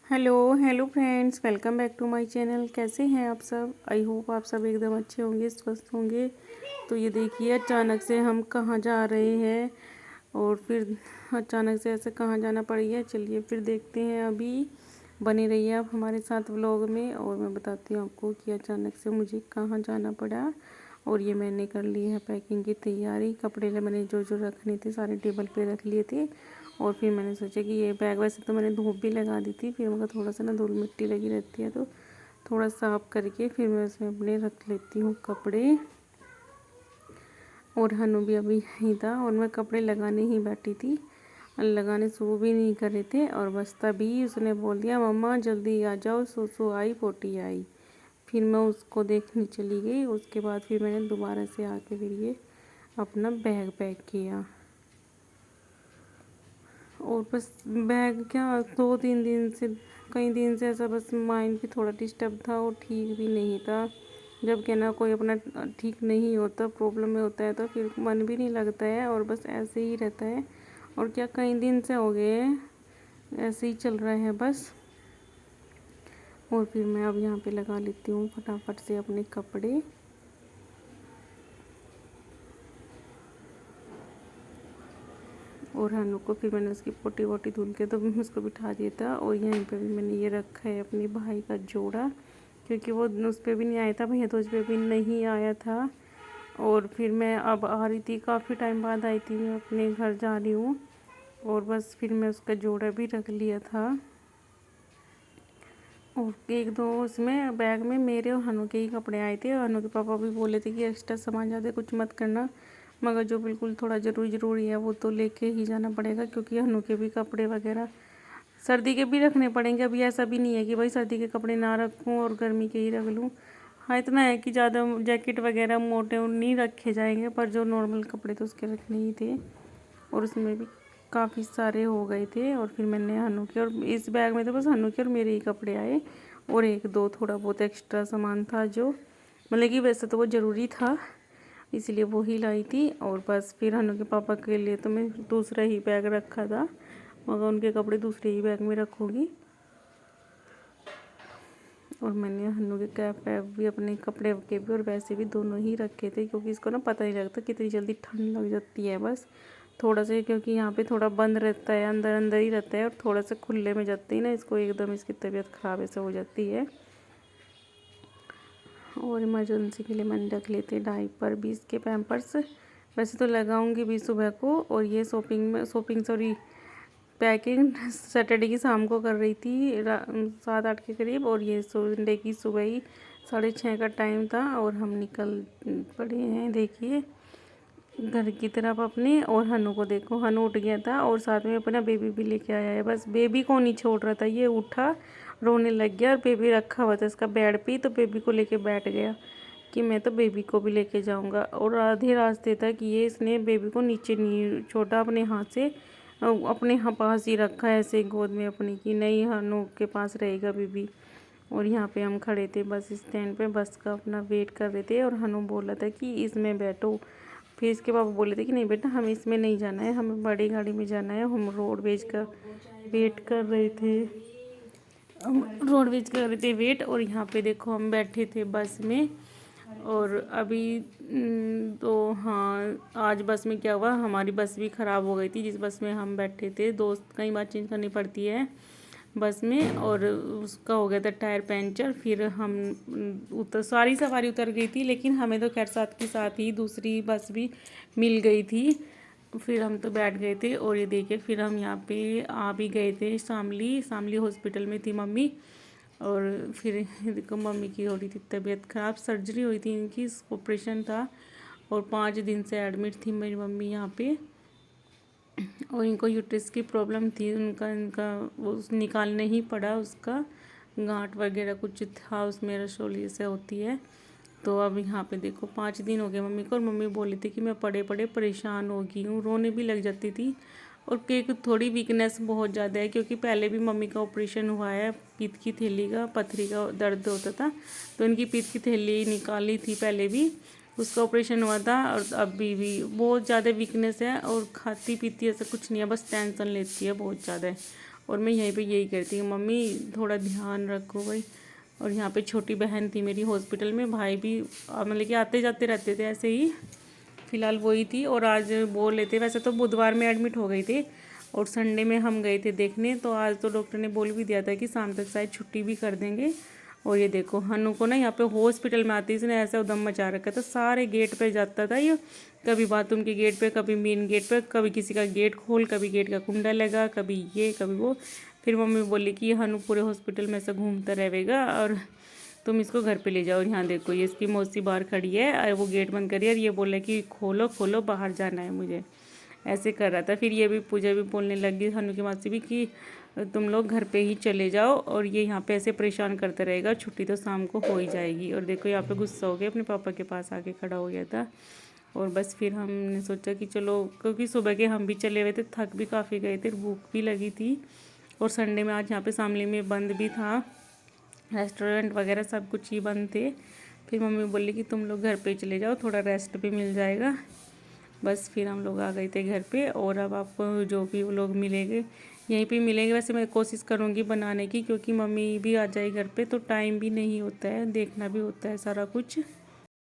Hello hello friends, welcome back to my channel. कैसे हैं आप सब? आई होप आप सब एकदम अच्छे होंगे, स्वस्थ होंगे। तो ये देखिए, अचानक से हम कहाँ जा रहे हैं और फिर अचानक से ऐसे कहाँ जाना पड़ गया। चलिए फिर देखते हैं। अभी बने रहिए आप हमारे साथ व्लॉग में और मैं बताती हूँ आपको कि अचानक से मुझे कहाँ जाना पड़ा। और ये मैंने कर ली है पैकिंग की तैयारी। कपड़े मैंने जो जो रखने थे सारे टेबल पे रख लिए थे। और फिर मैंने सोचा कि ये बैग, वैसे तो मैंने धूप भी लगा दी थी, फिर मगर थोड़ा सा ना धूल मिट्टी लगी रहती है तो थोड़ा साफ करके फिर मैं उसमें अपने रख लेती हूँ कपड़े। और हनु भी अभी यहीं था और मैं कपड़े लगाने ही बैठी थी, लगाने शुरू भी नहीं कर रहे थे। और बस तभी उसने बोल दिया, मम्मा जल्दी आ जाओ, सोसो आई पोटी आई। फिर मैं उसको देखने चली गई। उसके बाद फिर मैंने दोबारा से आके फिर ये अपना बैग पैक किया। और बस बैग क्या, 2-3 दिन से, कई दिन से ऐसा बस माइंड भी थोड़ा डिस्टर्ब था और ठीक भी नहीं था। जब क्या ना कोई अपना ठीक नहीं होता, प्रॉब्लम में होता है तो फिर मन भी नहीं लगता है और बस ऐसे ही रहता है। और क्या, कई दिन से हो गए ऐसे ही चल रहा है बस। और फिर मैं अब यहाँ पे लगा लेती हूँ फटाफट से अपने कपड़े। और हनु को फिर मैंने उसकी पोटी वोटी धुल के तो उसको बिठा दिया था। और यहीं पे भी मैंने ये रखा है अपने भाई का जोड़ा, क्योंकि वो उस पर भी नहीं आया था, भैया तो उस पर भी नहीं आया था। और फिर मैं अब आ रही थी, काफ़ी टाइम बाद आई थी, मैं अपने घर जा रही हूँ। और बस फिर मैं उसका जोड़ा भी रख लिया था। और एक दो उसमें बैग में मेरे और हनु के ही कपड़े आए थे। और हनु के पापा भी बोले थे कि एक्स्ट्रा सामान ज़्यादा कुछ मत करना, मगर जो बिल्कुल थोड़ा ज़रूरी है वो तो लेके ही जाना पड़ेगा, क्योंकि हनु के भी कपड़े वगैरह सर्दी के भी रखने पड़ेंगे। अभी ऐसा भी नहीं है कि भाई सर्दी के कपड़े ना रखूँ और गर्मी के ही रख लूँ। हाँ, इतना है कि ज़्यादा जैकेट वगैरह मोटे नहीं रखे जाएंगे, पर जो नॉर्मल कपड़े तो उसके रखने ही थे। और उसमें भी काफ़ी सारे हो गए थे। और फिर मैंने हनु के, और इस बैग में तो बस हनु के और मेरे ही कपड़े आए। और एक दो थोड़ा बहुत एक्स्ट्रा सामान था, जो मतलब कि वैसे तो वो ज़रूरी था, इसलिए वो ही लाई थी। और बस फिर हनु के पापा के लिए तो मैं दूसरा ही बैग रखा था, मगर उनके कपड़े दूसरे ही बैग में रखूँगी। और मैंने हनु के कैप वैप भी, अपने कपड़े के भी और वैसे भी दोनों ही रखे थे, क्योंकि इसको ना पता नहीं लगता कितनी जल्दी ठंड लग जाती है बस थोड़ा सा, क्योंकि यहाँ पे थोड़ा बंद रहता है, अंदर अंदर ही रहता है। और थोड़ा सा खुले में जाते ही ना इसको एकदम इसकी तबीयत ख़राब ऐसे हो जाती है। और इमरजेंसी के लिए मैंने रख लेते डायपर भी, इसके पैम्पर्स। वैसे तो लगाऊंगी भी सुबह को। और ये शॉपिंग सॉरी पैकिंग सैटरडे की शाम को कर रही थी, 7-8 के करीब। और ये संडे की सुबह ही 6:30 का टाइम था और हम निकल पड़े हैं, देखिए, घर की तरफ अपने। और हनु को देखो, हनु उठ गया था और साथ में अपना बेबी भी लेके आया है। बस बेबी को नहीं छोड़ रहा था, ये उठा, रोने लग गया। और बेबी रखा हुआ था इसका बेड पे, तो बेबी को लेके बैठ गया कि मैं तो बेबी को भी लेके जाऊंगा। और आधे रास्ते तक ये इसने बेबी को नीचे नहीं छोड़ा, अपने हाथ से अपने पास ही रखा है ऐसे गोद में अपनी, कि नहीं हनु के पास रहेगा बेबी। और यहाँ पे हम खड़े थे बस स्टैंड पे, बस का अपना वेट कर रहे थे। और हनु बोला था कि इसमें बैठो। फिर इसके पापा बोले थे कि नहीं बेटा, हमें इसमें नहीं जाना है, हमें बड़ी गाड़ी में जाना है। हम रोडवेज का वेट कर रहे थे, हम रोडवेज कर रहे थे वेट। और यहाँ पे देखो हम बैठे थे बस में। और अभी तो हाँ, आज बस में क्या हुआ, हमारी बस भी ख़राब हो गई थी जिस बस में हम बैठे थे। दोस्त कई बार चेंज करनी पड़ती है बस में, और उसका हो गया था टायर पंचर। फिर हम सारी सवारी उतर गई थी, लेकिन हमें तो खैर साथ के साथ ही दूसरी बस भी मिल गई थी। फिर हम तो बैठ गए थे। और ये देखिए, फिर हम यहाँ पे आ भी गए थे, शामली हॉस्पिटल में थी मम्मी। और फिर देखो, मम्मी की हो रही थी तबीयत ख़राब, सर्जरी हुई थी इनकी, ऑपरेशन था। और 5 दिन से एडमिट थी मेरी मम्मी यहाँ पे। और इनको यूट्रस की प्रॉब्लम थी, इनका वो निकालने ही पड़ा, उसका गांठ वगैरह कुछ था उसमें, रसोली से होती है। तो अब यहाँ पे देखो 5 दिन हो गए मम्मी को। और मम्मी बोली थी कि मैं पड़े पड़े परेशान हो गई हूँ, रोने भी लग जाती थी। और केक थोड़ी वीकनेस बहुत ज़्यादा है, क्योंकि पहले भी मम्मी का ऑपरेशन हुआ है, पीत की थैली का, पथरी का दर्द होता था, तो इनकी पीत की थैली निकाली थी पहले भी, उसका ऑपरेशन हुआ था। और अभी भी बहुत ज़्यादा वीकनेस है, और खाती पीती ऐसा कुछ नहीं है, बस टेंशन लेती है बहुत ज़्यादा। और मैं यहीं पे यही कहती हूँ, मम्मी थोड़ा ध्यान रखो भाई। और यहाँ पे छोटी बहन थी मेरी हॉस्पिटल में, भाई भी मतलब कि आते जाते रहते थे ऐसे ही, फ़िलहाल वही थी। और आज बोल रहे थे, वैसे तो बुधवार में एडमिट हो गई थी और संडे में हम गए थे देखने, तो आज तो डॉक्टर ने बोल भी दिया था कि शाम तक शायद छुट्टी भी कर देंगे। और ये देखो हनु को ना यहाँ पे हॉस्पिटल में आती इसने ऐसा उदम मचा रखा था, सारे गेट पे जाता था ये, कभी बाथरूम के गेट पे, कभी मेन गेट पे, कभी किसी का गेट खोल, कभी गेट का कुंडा लगा, कभी ये कभी वो। फिर मम्मी बोली कि ये हनु पूरे हॉस्पिटल में ऐसा घूमता रहेगा और तुम इसको घर पे ले जाओ। यहाँ देखो ये इसकी मौसी बाहर खड़ी है और वो गेट बंद करी है और ये बोला कि खोलो खोलो बाहर जाना है मुझे, ऐसे कर रहा था। फिर ये भी पूजा भी बोलने लगी हनु की मासी भी कि तुम लोग घर पे ही चले जाओ, और ये यहाँ पे ऐसे परेशान करता रहेगा, छुट्टी तो शाम को हो ही जाएगी। और देखो यहाँ पे गुस्सा हो गया, अपने पापा के पास आके खड़ा हो गया था। और बस फिर हमने सोचा कि चलो, क्योंकि सुबह के हम भी चले हुए थे, थक भी काफ़ी गए थे, भूख भी लगी थी। और संडे में आज यहाँ पे शामली में बंद भी था, रेस्टोरेंट वगैरह सब कुछ ही बंद थे। फिर मम्मी बोली कि तुम लोग घर पे चले जाओ, थोड़ा रेस्ट भी मिल जाएगा। बस फिर हम लोग आ गए थे घर पे। और अब आपको जो भी वो लोग मिलेंगे यहीं पे मिलेंगे। वैसे मैं कोशिश करूँगी बनाने की, क्योंकि मम्मी भी आ जाए घर पे तो टाइम भी नहीं होता है, देखना भी होता है सारा कुछ।